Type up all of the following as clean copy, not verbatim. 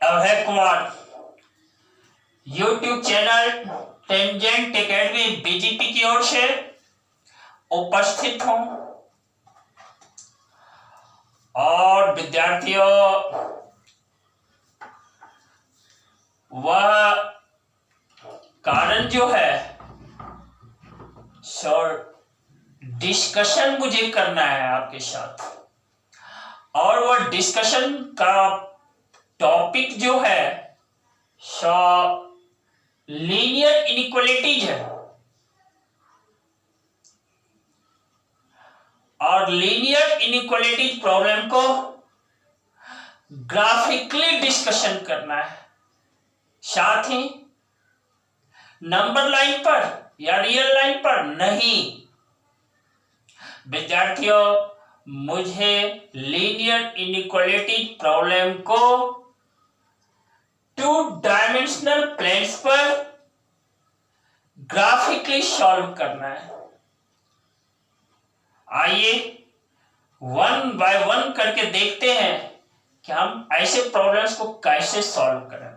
अभय Kumar YouTube channel tangent academy BGP की ओर से उपस्थित हूं और विद्यार्थियों वह कारण जो है सर डिस्कशन मुझे करना है आपके साथ और वह डिस्कशन का टॉपिक जो है सो लीनियर इनइक्वालिटीज है और लीनियर इनइक्वालिटीज प्रॉब्लम को ग्राफिकली डिस्कशन करना है, साथ ही नंबर लाइन पर या रियल लाइन पर नहीं। विद्यार्थियों मुझे लीनियर इनइक्वालिटीज प्रॉब्लम को 2 डायमेंशनल प्लेन्स पर ग्राफिकली सॉल्व करना है। आइए 1 बाय 1 करके देखते हैं कि हम ऐसे प्रॉब्लम्स को कैसे सॉल्व करें।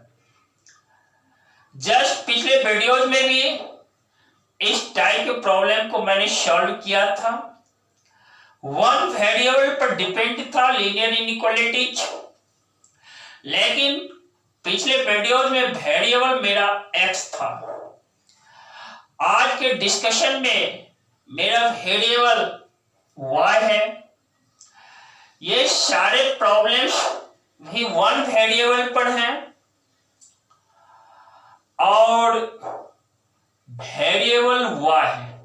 जस्ट पिछले वीडियोज में भी इस टाइप के प्रॉब्लम को मैंने सॉल्व किया था। 1 वेरिएबल पर डिपेंड था लीनियर इनइक्वालिटीज, लेकिन पिछले वीडियोज में वेरिएबल मेरा x था। आज के डिस्कशन में मेरा वेरिएबल y है। ये सारे प्रॉब्लम्स भी 1 वेरिएबल पर हैं और वेरिएबल y है।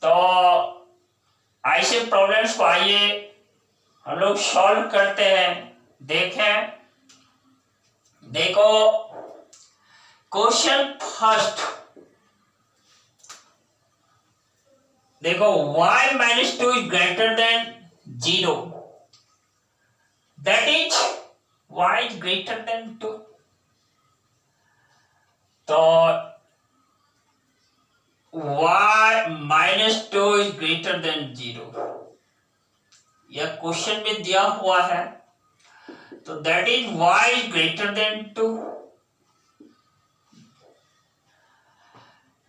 तो ऐसे प्रॉब्लम्स को आइए हम लोग सॉल्व करते हैं। देखें, देखो क्वेश्चन फर्स्ट, देखो y minus 2 is greater than 0, that is y is greater than 2। तो y minus 2 is greater than 0 यह क्वेश्चन में दिया हुआ है, तो that is y is greater than 2।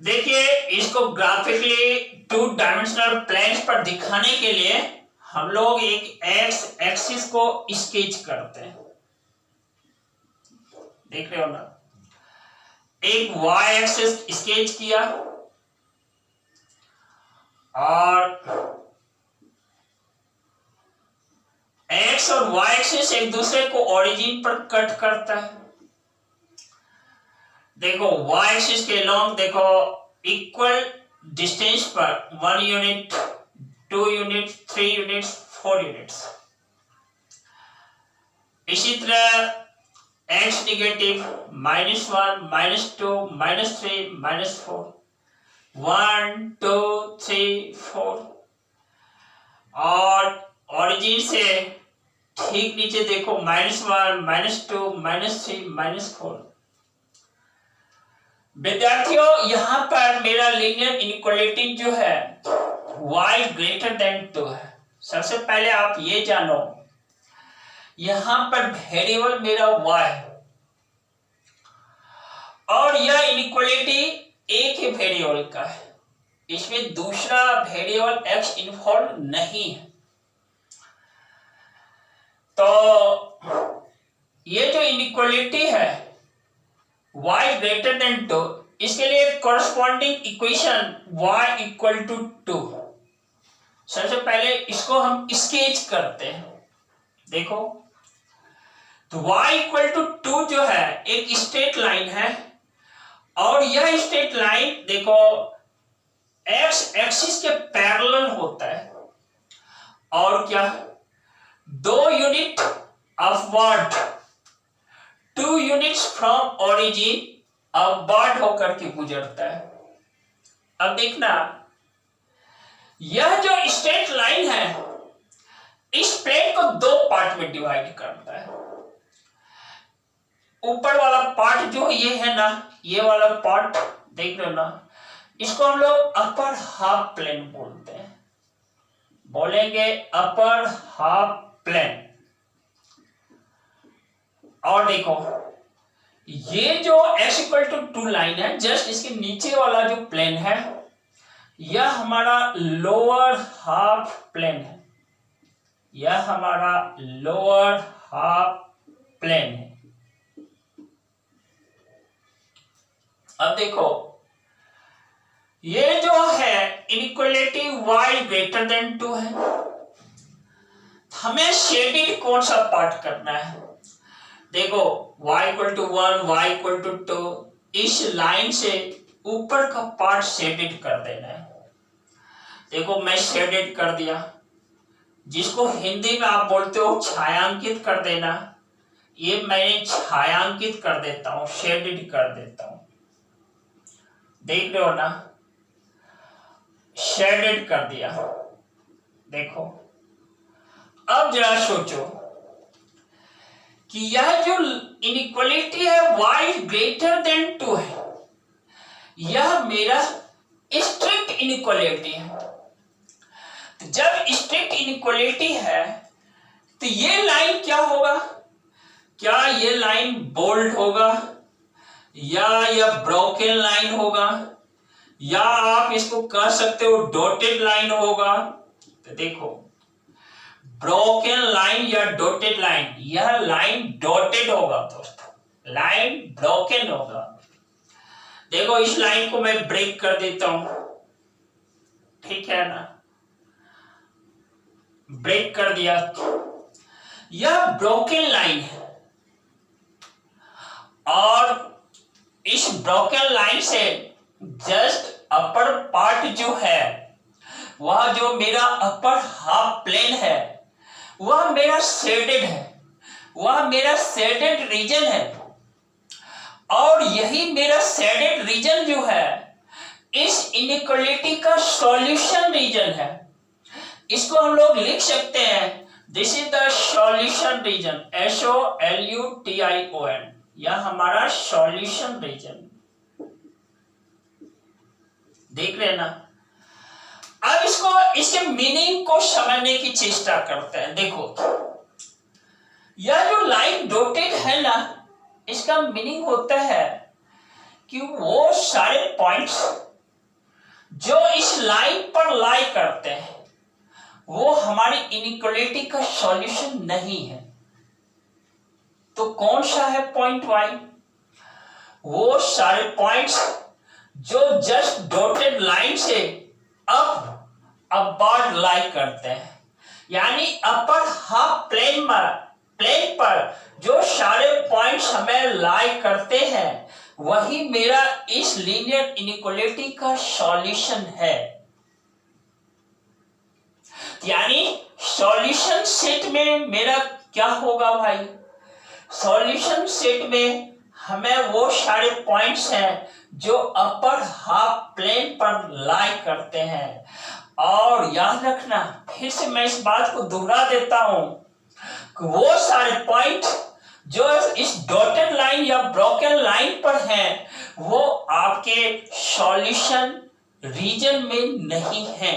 देखिए इसको ग्राफिकली 2 डायमेंशनल प्लेन्स पर दिखाने के लिए हम लोग एक x एक्सिस को स्केच करते हैं। देख रहे हो ना, एक y एक्सिस स्केच किया और x और y एक्सिस एक दूसरे को ओरिजिन पर कट करता है। देखो y एक्सिस के लॉन्ग देखो इक्वल डिस्टेंस पर 1 यूनिट, 2 यूनिट, 3 यूनिट्स, 4 यूनिट्स। इसी तरह x निगेटिव -1, -2, -3, -4, 1, 2, 3, 4 और ओरिजिन से ठीक नीचे देखो -1, -2, -3, -4। विद्यार्थियों यहां पर मेरा लीनियर इनइक्वालिटी जो है y ग्रेटर देन 2 है। सबसे पहले आप ये जानो यहां पर वेरिएबल मेरा y है और यह इनइक्वालिटी एक ही वेरिएबल का है, इसमें दूसरा वेरिएबल x इन्वॉल्व नहीं है। तो ये जो इनइक्वालिटी है y ग्रेटर देन 2, इसके लिए corresponding equation y equal to 2। सबसे पहले इसको हम स्केच करते हैं। देखो तो y इक्वल टू 2 जो है एक स्ट्रेट लाइन है और यह स्ट्रेट लाइन देखो x एक्सिस के पैरेलल होता है और क्या 2 unit upward, 2 units from origin upward होकर के गुजरता है। अब देखना यह जो स्ट्रेट लाइन है इस प्लेन को 2 पार्ट में डिवाइड करता है। ऊपर वाला पार्ट जो ये है ना, ये वाला पार्ट देख रहे हो ना, इसको हम लोग अपर हाफ प्लेन बोलते हैं। बोलेंगे अपर हाफ प्लेन। और देखो ये जो x इक्वल टू 2 लाइन है, जस्ट इसके नीचे वाला जो प्लेन है यह हमारा लोअर हाफ प्लेन है, यह हमारा लोअर हाफ प्लेन है। अब देखो ये जो है इनइक्वालिटी y ग्रेटर देन 2 है, हमें शेडेड कौन सा पार्ट करना है? देखो y equal to 1, y equal to 2, इस लाइन से ऊपर का पार्ट शेडेड कर देना है। देखो मैं शेडेड कर दिया, जिसको हिंदी में आप बोलते हो छायांकित कर देना, ये मैं छायांकित कर देता हूं, शेडेड कर देता हूं। देख रहे हो ना, शेडेड कर दिया। देखो अब जरा सोचो कि यह जो इनइक्वालिटी है y ग्रेटर देन 2 है, यह मेरा स्ट्रिक्ट इनइक्वालिटी है। तो जब स्ट्रिक्ट इनइक्वालिटी है तो ये लाइन क्या होगा? क्या ये लाइन बोल्ड होगा या यह ब्रोकन लाइन होगा, या आप इसको कह सकते हो डॉटेड लाइन होगा? तो देखो ब्रोकन लाइन या डॉटेड लाइन, यह लाइन डॉटेड होगा दोस्तों, लाइन ब्रोकन होगा। देखो इस लाइन को मैं ब्रेक कर देता हूं, ठीक है ना, ब्रेक कर दिया, यह ब्रोकन लाइन है। और इस ब्रोकन लाइन से जस्ट अपर पार्ट जो है, वह जो मेरा अपर हाफ प्लेन है, वह मेरा शेडेड है, वह मेरा शेडेड रीजन है। और यही मेरा शेडेड रीजन जो है इस इनइक्वालिटी का सॉल्यूशन रीजन है। इसको हम लोग लिख सकते हैं, this is the solution region, SOLUTION, यह हमारा सॉल्यूशन रीजन। देख रहे हैं ना। अब इसके मीनिंग को समझने की चेष्टा करते हैं। देखो यह जो लाइन डॉटेड है ना, इसका मीनिंग होता है कि वो सारे पॉइंट्स जो इस लाइन पर लाई करते हैं वो हमारी इनइक्वालिटी का सॉल्यूशन नहीं है। तो कौन सा है पॉइंट y? वो सारे पॉइंट्स जो जस्ट डॉटेड लाइन से अपवर्ड लाई करते हैं, यानी अपर हाफ प्लेन पर जो सारे पॉइंट्स हमें लाई करते हैं वही मेरा इस लीनियर इनइक्वालिटी का सॉल्यूशन है। यानी सॉल्यूशन सेट में मेरा क्या होगा भाई? सॉल्यूशन सेट में हमें वो सारे पॉइंट्स हैं जो अपर हाफ प्लेन पर लाई करते हैं। और याद रखना, फिर से मैं इस बात को दोहरा देता हूं कि वो सारे पॉइंट जो इस डॉटेड लाइन या ब्रोकन लाइन पर हैं वो आपके सॉल्यूशन रीजन में नहीं है।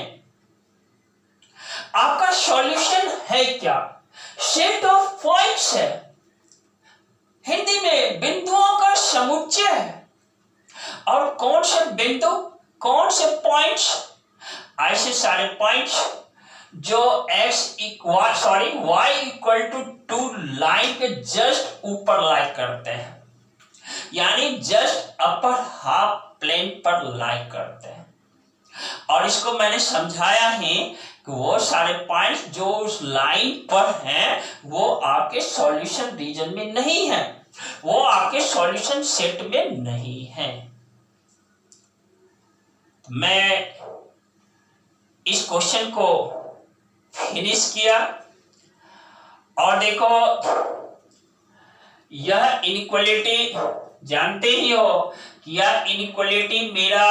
आपका सॉल्यूशन है क्या? सेट ऑफ पॉइंट्स है, हिंदी में बिंदुओं का समुच्चय है। और कौन से बिंदु, कौन से पॉइंट्स? ऐसे सारे पॉइंट्स जो y इक्वल टू 2 लाइन के जस्ट ऊपर लाई करते हैं, यानी जस्ट अपर हाफ प्लेन पर लाई करते हैं। और इसको मैंने समझाया है कि वो सारे पॉइंट्स जो उस लाइन पर हैं वो आपके सॉल्यूशन रीजन में नहीं है, वो आपके सॉल्यूशन सेट में नहीं है। मैं इस क्वेश्चन को फिनिश किया। और देखो यह इनइक्वालिटी जानते ही हो कि यह इनइक्वालिटी मेरा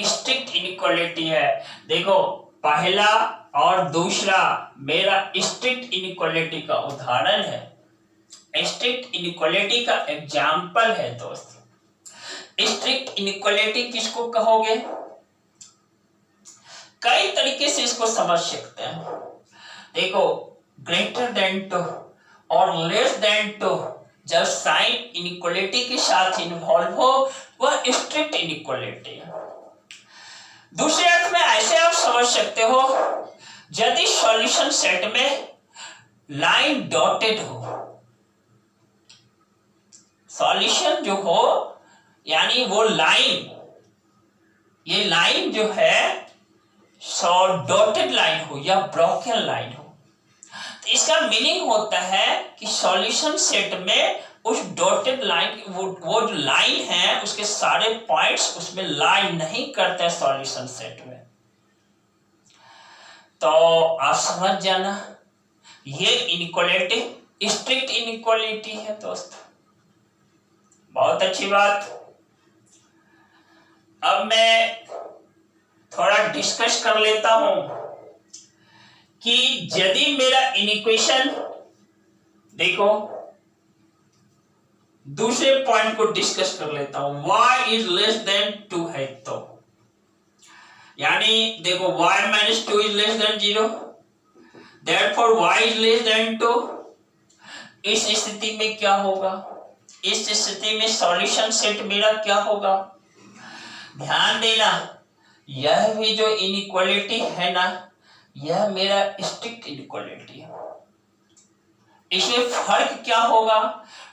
स्ट्रिक्ट इनइक्वालिटी है। देखो पहला और दूसरा मेरा स्ट्रिक्ट इनइक्वालिटी का उदाहरण है, स्ट्रिक्ट इनइक्वालिटी का एग्जाम्पल है दोस्त। स्ट्रिक्ट इनइक्वालिटी किसको कहोगे? कई तरीके से इसको समझ सकते हैं। देखो ग्रेटर देन 2 और लेस देन 2 जब साइन इनइक्वालिटी के साथ इन्वॉल्व हो वह स्ट्रिक्ट इनइक्वालिटी है। दूसरे अर्थ में ऐसे आप समझ सकते हो, यदि सॉल्यूशन सेट में लाइन डॉटेड हो, सॉल्यूशन जो हो यानी वो लाइन, ये लाइन जो है डॉटेड लाइन हो या ब्रोकन लाइन हो, तो इसका मीनिंग होता है कि सॉल्यूशन सेट में उस डॉटेड लाइन, वो जो लाइन है उसके सारे पॉइंट्स उसमें लाइन नहीं करते सॉल्यूशन सेट में। तो आप समझ जाना ये इनइक्वालिटी स्ट्रिक्ट इनइक्वालिटी है दोस्त। बहुत अच्छी बात। अब मैं थोड़ा डिस्कस कर लेता हूं कि यदि मेरा इनइक्वेशन, देखो दूसरे पॉइंट को डिस्कस कर लेता हूं, y इज लेस देन 2 है, तो यानी देखो y minus 2 is less then 0, therefore y is less then 2। इस स्थिति में क्या होगा, इस स्थिति में सॉल्यूशन सेट मेरा क्या होगा, ध्यान देना यह भी जो इनइक्वालिटी है ना, यह मेरा स्ट्रिक्ट इनइक्वालिटी है। इसमें फर्क क्या होगा,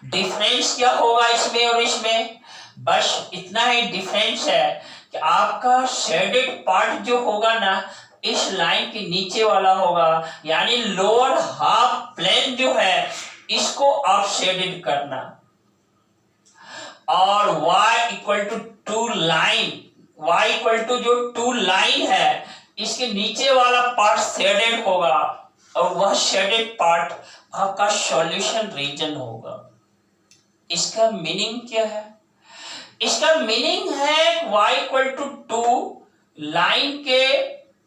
डिफरेंस क्या होगा इसमें और इसमें, बस इतना ही डिफरेंस है कि आपका शेडेड पार्ट जो होगा ना इस लाइन के नीचे वाला होगा, यानी लोअर हाफ प्लेन जो है इसको आप शेडेड करना, और y equal to 2 line, y equal to जो 2 लाइन है इसके नीचे वाला पार्ट शेडेड होगा, और वह शेडेड पार्ट आपका सॉल्यूशन रीजन होगा। इसका मीनिंग क्या है, इसका मीनिंग है y इक्वल टू 2 लाइन के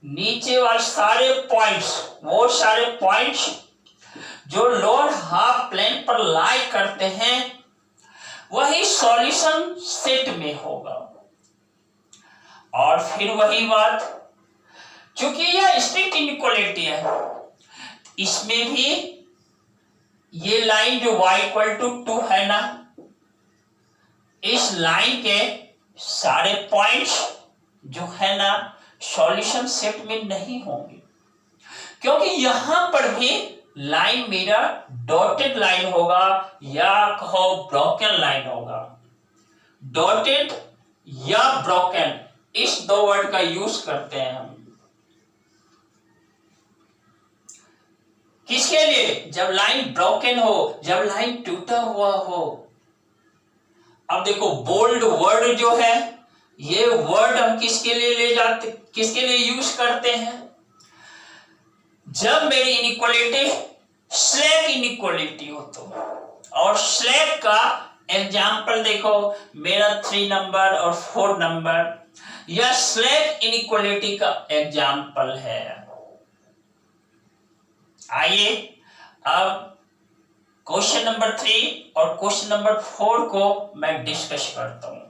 नीचे वाले सारे पॉइंट्स, वो सारे पॉइंट्स जो लोअर हाफ प्लेन पर लाई करते हैं वही सॉल्यूशन सेट में होगा। और फिर वही बात, क्योंकि यह स्ट्रिक्ट इनइक्वालिटी है, इसमें भी ये लाइन जो y इक्वल टू 2 है ना, इस लाइन के सारे पॉइंट्स जो है ना सॉल्यूशन सेट में नहीं होंगे, क्योंकि यहां पर भी लाइन मेरा डॉटेड लाइन होगा या कहो ब्रोकन लाइन होगा। डॉटेड या ब्रोकन इस दो वर्ड का यूज करते हैं हम किसके लिए, जब लाइन ब्रोकन हो, जब लाइन टूटा हुआ हो। अब देखो बोल्ड वर्ड जो है ये वर्ड हम किसके लिए ले जाते, किसके लिए यूज करते हैं, जब मेरी इनइक्वालिटी स्लैक इनइक्वालिटी हो तो। और स्लैक का एग्जाम्पल देखो मेरा 3 नंबर और 4 नंबर, यह स्लैक इनइक्वालिटी का एग्जाम्पल है। आइए अब क्वेश्चन नंबर 3 और क्वेश्चन नंबर 4 को मैं डिस्कस करता हूं।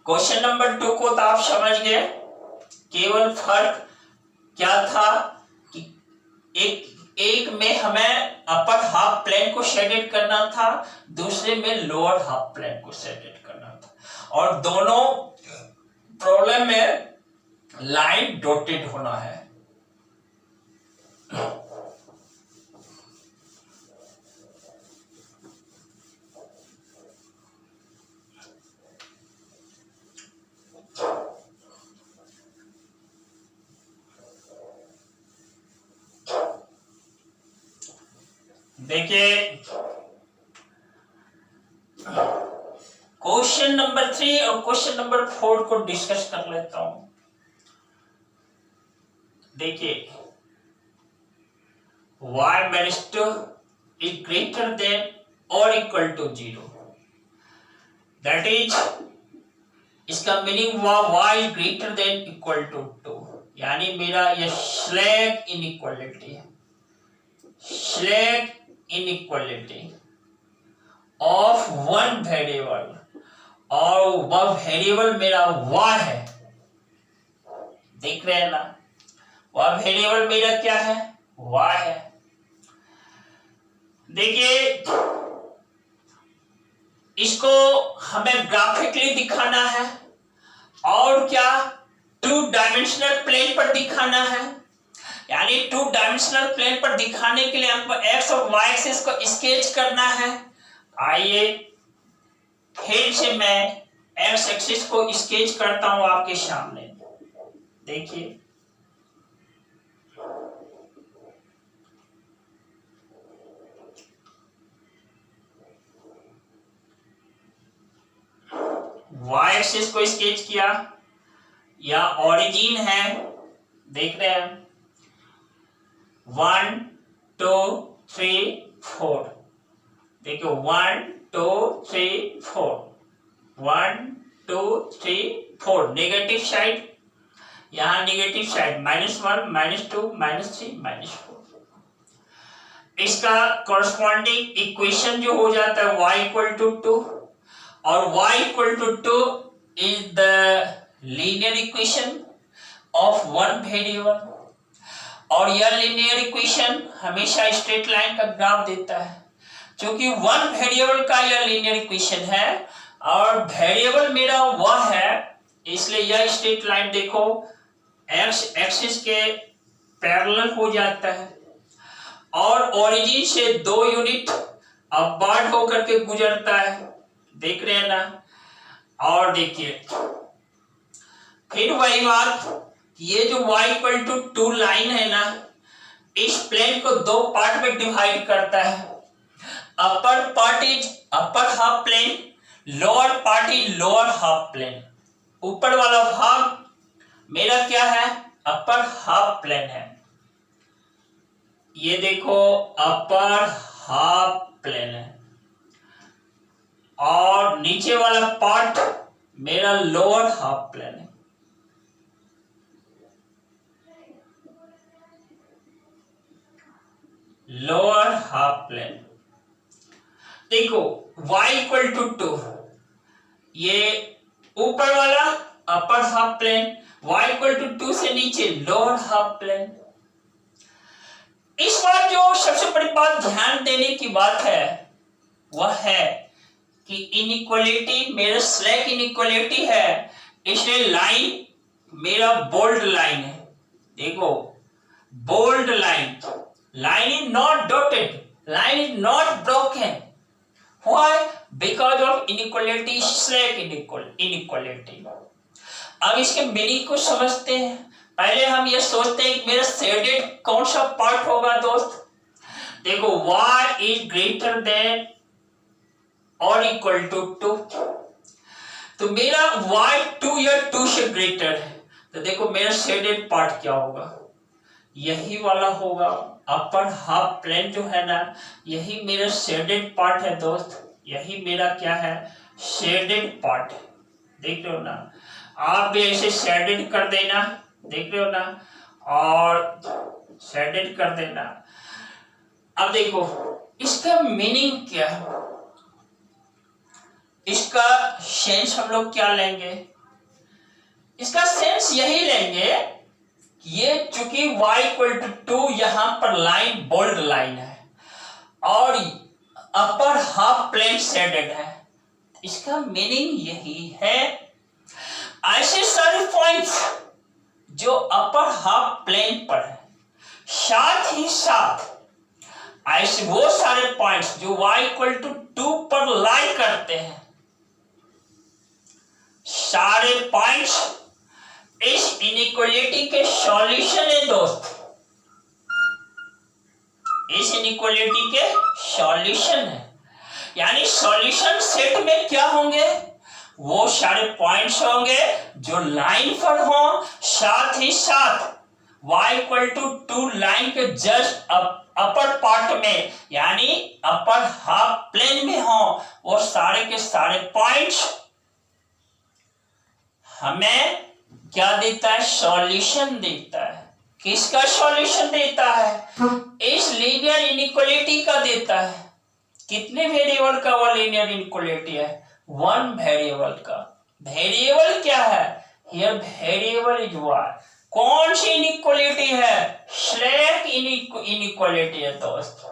क्वेश्चन नंबर 2 को तो आप समझ गए, केवल फर्क क्या था कि एक में हमें अपर हाफ प्लेन को शेडेड करना था, दूसरे में लोअर हाफ प्लेन को शेडेड करना था, और दोनों प्रॉब्लम में लाइन डॉटेड होना है। देखिए क्वेश्चन नंबर 3 और क्वेश्चन नंबर 4 को डिस्कस कर लेता हूं। देखिए y minus 2 is greater than or equal to 0, that is इसका मीनिंग हुआ y is greater than equal to 2, यानी मेरा यह स्लैक इनइक्वालिटी है, slack inequality of one variable, और वह वेरिएबल मेरा y है। देख रहे हैं ना, वह वेरिएबल मेरा क्या है, y है। देखिए इसको हमें ग्राफिकली दिखाना है और क्या 2 डायमेंशनल प्लेन पर दिखाना है, यानी 2 डायमेंशनल प्लेन पर दिखाने के लिए हमको एक्स और वाई एक्सिस को स्केच करना है। आइए फिर से मैं एक्स एक्सिस को स्केच करता हूं आपके सामने। देखिए वाई एक्सिस को स्केच किया, या ओरिजिन है, देख रहे हैं 1 2 3 4। देखिए 1 2 3 4 1 2 3 4। नेगेटिव साइड, यहां नेगेटिव साइड -1 -2 -3 -4। इसका कॉरस्पॉन्डिंग इक्वेशन जो हो जाता है y = 2, और y = 2 is the linear equation of one variable. और यह लीनियर इक्वेशन हमेशा स्ट्रेट लाइन का ग्राफ देता है। क्योंकि वन वेरिएबल का यह लीनियर इक्वेशन है और वेरिएबल मेरा वह है, इसलिए यह स्ट्रेट लाइन देखो एक्स एक्सिस के पैरेलल हो जाता है और ओरिजिन से 2 यूनिट अपवर्ड होकर के गुजरता है, देख रहे हैं ना। और देखिए फिर वही बात, ये जो y = 2 लाइन है ना, इस प्लेन को 2 पार्ट में डिवाइड करता है। Upper part is upper half plane, lower part is lower half plane. ऊपर वाला भाग मेरा क्या है, अपर हाफ प्लेन है। ये देखो अपर हाफ प्लेन है और नीचे वाला पार्ट मेरा लोअर हाफ प्लेन है। लोअर हाफ प्लेन देखो y = 2, ये ऊपर वाला अपर हाफ प्लेन, y = 2 से नीचे लोअर हाफ प्लेन। इस बार जो सबसे बड़ी बात ध्यान देने की बात है वह है कि इनइक्वालिटी मेरा स्लैक इनइक्वालिटी है, इसलिए लाइन मेरा बोल्ड लाइन है। देखो bold line, line is not dotted, line is not broken. Why? Because of inequality, slack inequality. अब इसके मीनिंग को समझते हैं। पहले हम ये सोचते हैं कि मेरा शेडेड कौन सा पार्ट होगा दोस्त। देखो y is greater than or equal to 2, तो मेरा y 2 या 2 से ग्रेटर है, तो देखो मेरा शेडेड पार्ट क्या होगा, यही वाला होगा। अपर हाफ प्लेन जो है ना, यही मेरा शेडेड पार्ट है दोस्त, यही मेरा क्या है, शेडेड पार्ट है। देख रहे हो ना, आप भी ऐसे शेडेड कर देना, देख रहे हो ना, और शेडेड कर देना। अब देखो इसका मीनिंग क्या है, इसका सेंस हम लोग क्या लेंगे, इसका सेंस यही लेंगे, ये चूंकि y = 2 यहां पर लाइन बोल्ड लाइन है और अपर हाफ प्लेन शेडेड है, इसका मीनिंग यही है ऐसे सारे पॉइंट्स जो अपर हाफ प्लेन पर है, साथ ही साथ ऐसे वो सारे पॉइंट्स जो y = 2 पर लाई करते हैं, सारे पॉइंट्स इस इनइक्वालिटी के सॉल्यूशन है दोस्त, इस इनइक्वालिटी के सॉल्यूशन है। यानी सॉल्यूशन सेट में क्या होंगे, वो सारे पॉइंट्स होंगे जो लाइन पर हो, साथ ही साथ y = 2 लाइन के जस्ट अपर पार्ट में यानी अपर हाफ प्लेन में हो, वो सारे के सारे पॉइंट्स हमें क्या देता है, सॉल्यूशन देता है। किसका सॉल्यूशन देता है, इस लीनियर इनइक्वालिटी का देता है। कितने वेरिएबल का वो लीनियर इनइक्वालिटी है, 1 वेरिएबल का। वेरिएबल क्या है, हियर वेरिएबल इज y, कौन सी इनइक्वालिटी है? स्लैक इनइक्वालिटी है दोस्त,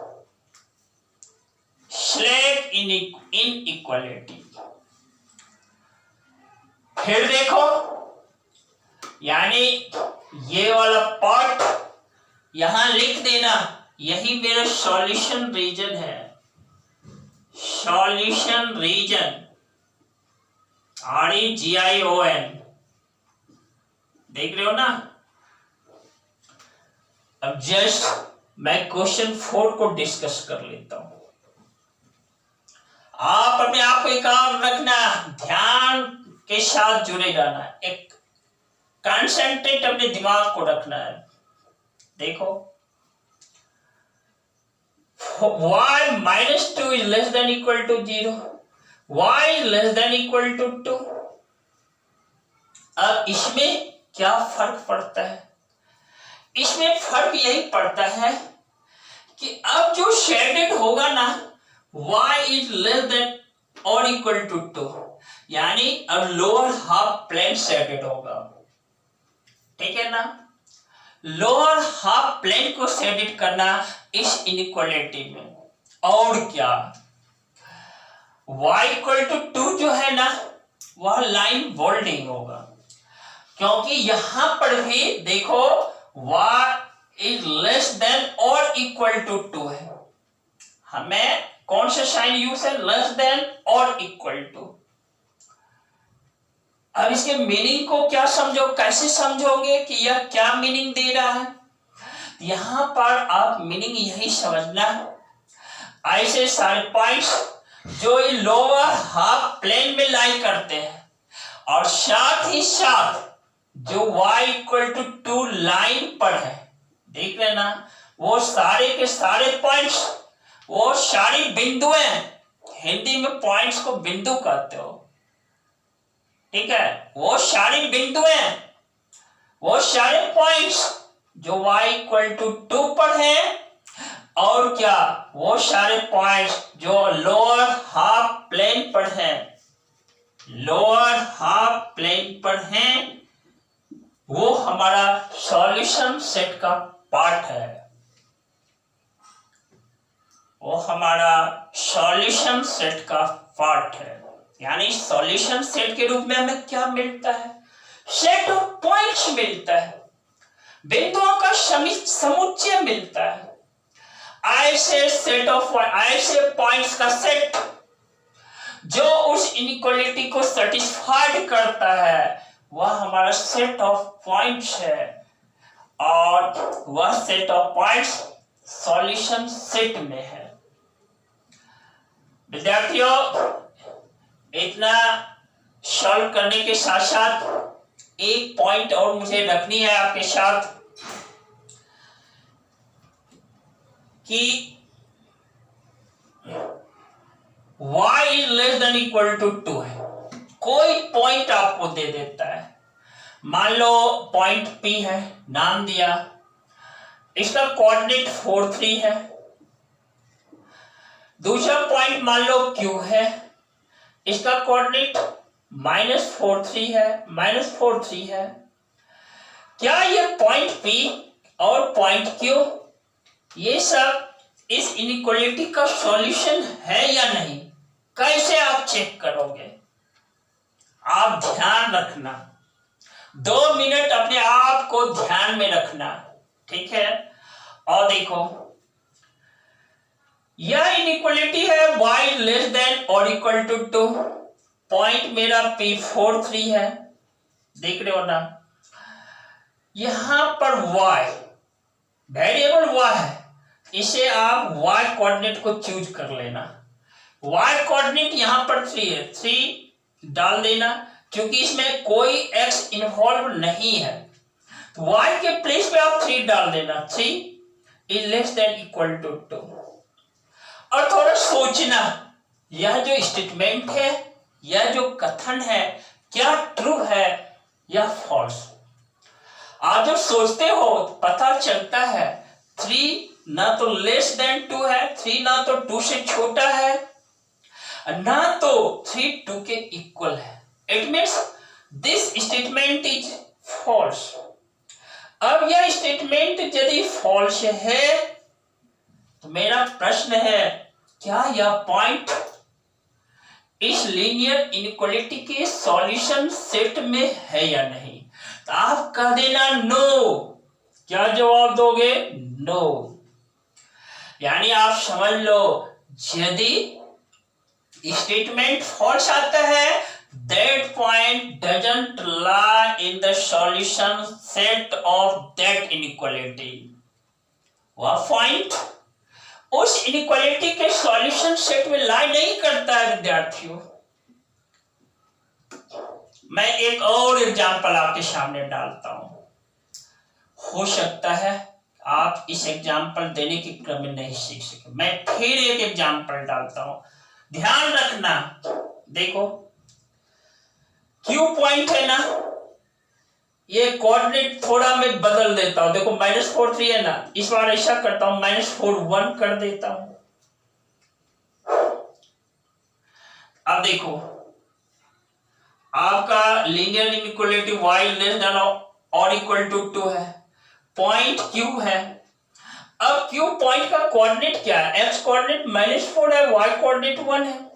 स्लैक इनइक्वालिटी। फिर देखो, यानी ये वाला पार्ट यहां लिख देना, यही मेरा सॉल्यूशन रीजन है, सॉल्यूशन रीजन, REGION, देख रहे हो ना। अब जस्ट मैं क्वेश्चन 4 को डिस्कस कर लेता हूं। आप अपने आप को एकाग्र रखना, ध्यान के साथ जुड़े रहना, एक कंसंट्रेट अपने दिमाग को रखना है। देखो, y minus 2 is less than equal to 0, y is less than equal to 2। अब इसमें क्या फर्क पड़ता है? इसमें फर्क यही पड़ता है कि अब जो शेडेड होगा ना, y is less than or equal to 2, यानी अब लोअर हाफ प्लेन शेडेड होगा, ठीक है ना। लोअर हाफ प्लेन को शेडेड करना इस इनइक्वालिटी में, और क्या, y इक्वल टू 2 जो है ना, वह लाइन बोल्डिंग होगा, क्योंकि यहां पर भी देखो y इज लेस देन और इक्वल टू 2 है। हमें कौन सा साइन यूज है? लेस देन और इक्वल टू। अब इसके मीनिंग को क्या समझो, कैसे समझोगे कि यह क्या मीनिंग दे रहा है? यहां पर आप मीनिंग यही समझना, ऐसे सारे पॉइंट्स जो लोअर हाफ प्लेन में लाई करते हैं, और साथ ही साथ जो y इक्वल टू 2 लाइन पर है, देख लेना, वो सारे के सारे पॉइंट्स, वो सारी बिंदुएं, हिंदी में पॉइंट्स को बिंदु कहते हो, ठीक है, वो सारी बिंदुएं, वो सारे पॉइंट्स जो y इक्वल टू 2 पर है, और क्या, वो सारे पॉइंट्स जो लोअर हाफ प्लेन पर हैं, लोअर हाफ प्लेन पर हैं, वो हमारा सॉल्यूशन सेट का पार्ट है, वो हमारा सॉल्यूशन सेट का पार्ट है। यानी सॉल्यूशन सेट के रूप में हमें क्या मिलता है? सेट ऑफ पॉइंट्स मिलता है, बिंदुओं का समुच्चय मिलता है, ऐसे सेट ऑफ, ऐसे पॉइंट्स का सेट जो उस इनइक्वालिटी को सेटिस्फाइड करता है, वह हमारा सेट ऑफ पॉइंट्स है, और वह set of points solution set में है। विद्यार्थियों, इतना सॉल्व करने के साथ साथ एक पॉइंट और मुझे रखनी है आपके साथ, कि y is less than equal to 2 है। कोई पॉइंट आपको दे देता है, मान लो पॉइंट P है, नाम दिया, इसका कोऑर्डिनेट 4 3 है। दूसरा पॉइंट मान लो Q है, इसका कोऑर्डिनेट -4 3 है, -4 3 है। क्या ये पॉइंट P और पॉइंट Q ये सब इस इनइक्वालिटी का सॉल्यूशन है या नहीं? कैसे आप चेक करोगे? आप ध्यान रखना, 2 मिनट अपने आप को ध्यान में रखना, ठीक है। और देखो, यह इनइक्वालिटी है y लेस देन और इक्वल टू 2, पॉइंट मेरा P 4 3 है, देख रहे हो ना। यहां पर y वेरिएबल y है, इसे आप y कोऑर्डिनेट को चूज कर लेना। y कोऑर्डिनेट यहां पर 3 है, 3 डाल देना, क्योंकि इसमें कोई x इन्वॉल्व नहीं है, तो y के प्लेस पे आप 3 डाल देना, 3 is less than equal to 2। और थोड़ा सोचना, यह जो स्टेटमेंट है, यह जो कथन है, क्या ट्रू है या फॉल्स? आप जब सोचते हो पता चलता है 3 ना तो लेस देन 2 है, 3 ना तो 2 से छोटा है, ना तो 3 2 के इक्वल है। It means this statement is false. अब यह स्टेटमेंट यदि फॉल्स है तो मेरा प्रश्न है क्या यह पॉइंट इस लीनियर इनइक्वालिटी के सॉल्यूशन सेट में है या नहीं। तो आप कह देना नो। क्या जवाब दोगे? नो। यानी आप समझ लो यदि स्टेटमेंट फॉल्स आता है that point doesn't lie in the solution set of that inequality। वह पॉइंट उस इनइक्वालिटी के सॉल्यूशन सेट में लाई नहीं करता है विद्यार्थियों। मैं एक और एग्जांपल आपके सामने डालता हूं। हो सकता है आप इस एग्जांपल देने के क्रम में नहीं सीख सके। मैं फिर एक एग्जांपल डालता हूं, ध्यान रखना। देखो क्यू पॉइंट है ना, ये कोऑर्डिनेट थोड़ा मैं बदल देता हूं। देखो -4 है ना, इस बार ऐसा करता हूं -4 कर देता हूं। अब देखो आपका linear inequality y less than और इक्वल टू 2 है, पॉइंट Q है। अब Q पॉइंट का कोऑर्डिनेट क्या है? x कोऑर्डिनेट -4 है, y कोऑर्डिनेट 1 है।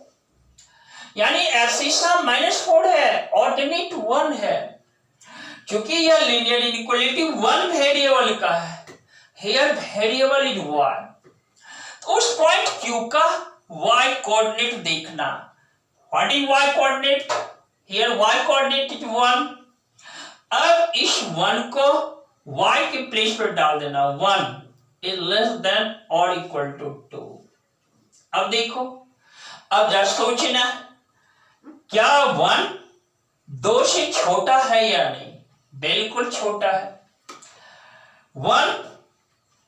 यानी एब्सिसा -4 है, ऑर्डिनेट 1 है। क्योंकि यह लीनियर इनइक्वालिटी 1 वेरिएबल का है, हियर वेरिएबल इज y। तो उस पॉइंट Q का y कोऑर्डिनेट देखना। What is y coordinate? Here y coordinate is 1। अब इस 1 को y के प्लेस पर डाल देना। 1 इज लेस देन और इक्वल टू 2। अब देखो, अब जरा सोचना, क्या 1 2 से छोटा है या नहीं? बिल्कुल छोटा है। 1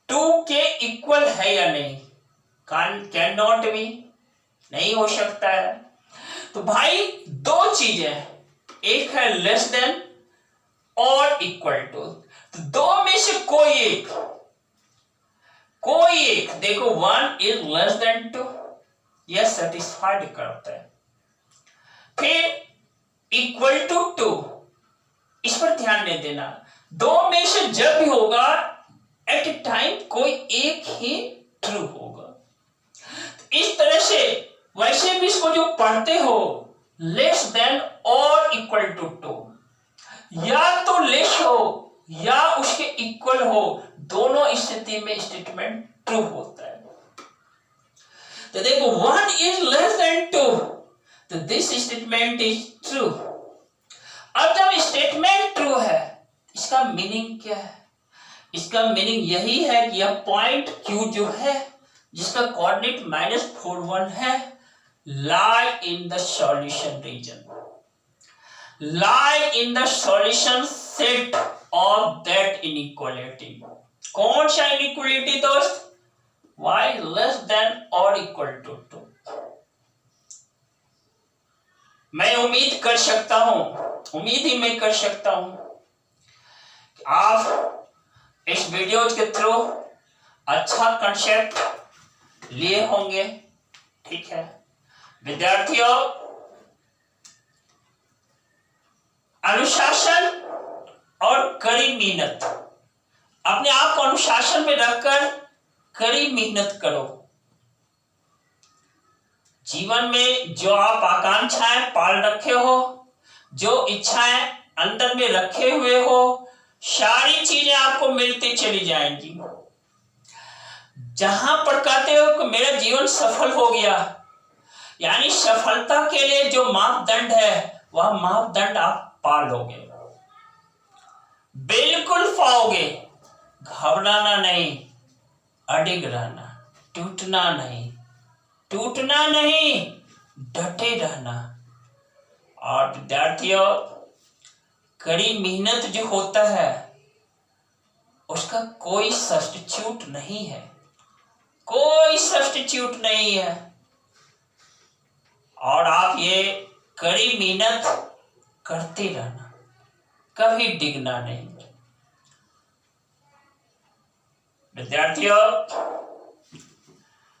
2 के इक्वल है या नहीं? कैन नॉट बी, नहीं हो सकता है। तो भाई दो चीजें, एक है लेस देन और इक्वल टू। तो दो में से कोई एक देखो 1 इज लेस देन 2, यह सेटिस्फाइड करता है। फिर इक्वल टू 2, इस पर ध्यान नहीं देना। दो में से जब भी होगा एट ए टाइम कोई एक ही ट्रू होगा। तो इस तरह से वैसे भी इसको जो पढ़ते हो लेस देन और इक्वल टू 2, या तो लेस हो या उसके इक्वल हो, दोनों स्थिति में स्टेटमेंट ट्रू होता है। तो देखो 1 इज लेस देन 2, तो दिस स्टेटमेंट इज ट्रू। अब जब स्टेटमेंट ट्रू है, इसका मीनिंग क्या है? इसका मीनिंग यही है कि यह पॉइंट Q जो है, जिसका कोऑर्डिनेट -4 है, lie in the solution region, lie in the solution set of that inequality। कौन सा इनइक्वालिटी दोस्त? y less than or equal to 2। मैं उम्मीद कर सकता हूं, उम्मीद ही मैं कर सकता हूं कि आप इस वीडियो के थ्रू अच्छा कंसेप्ट लिए होंगे। ठीक है विद्यार्थियों, अनुशासन और कड़ी मेहनत, अपने आप को अनुशासन में रखकर कड़ी मेहनत करो। जीवन में जो आप आकांक्षाएं पाल रखे हो, जो इच्छाएं अंदर में रखे हुए हो, सारी चीजें आपको मिलती चली जाएंगी। जहां पर कहते हो कि मेरा जीवन सफल हो गया, यानी सफलता के लिए जो मापदंड है वह मापदंड आप पा लोगे, बिल्कुल पाओगे। घबराना नहीं, अडिग रहना, टूटना नहीं, डटे रहना। और विद्यार्थियों, कड़ी मेहनत जो होता है उसका कोई सब्स्टिट्यूट नहीं है, कोई सब्स्टिट्यूट नहीं है। और आप ये कड़ी मेहनत करते रहना, कभी डिगना नहीं। विद्यार्थियों,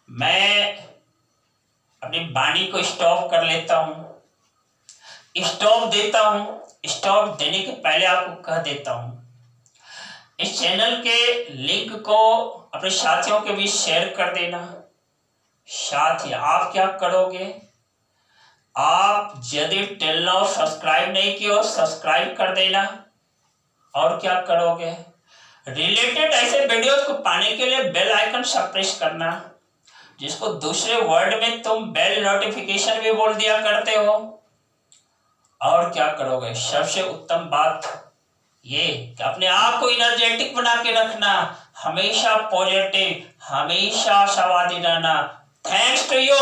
मैं अपनी वाणी को स्टॉप कर लेता हूं, स्टॉप देता हूं। स्टॉप देने के पहले आपको कह देता हूं, इस चैनल के लिंक को अपने साथियों के बीच शेयर कर देना। साथ ही आप क्या करोगे, आप यदि टिल नाउ सब्सक्राइब नहीं किए हो सब्सक्राइब कर देना। और क्या करोगे, रिलेटेड ऐसे वीडियोस को पाने के लिए बेल आइकन सब प्रेस करना, जिसको दूसरे वर्ड में तुम बेल नोटिफिकेशन भी बोल दिया करते हो। और क्या करोगे, सबसे उत्तम बात ये कि अपने आप को एनर्जेटिक बना के रखना, हमेशा पॉजिटिव, हमेशा आशावादी रहना। Thanks to you.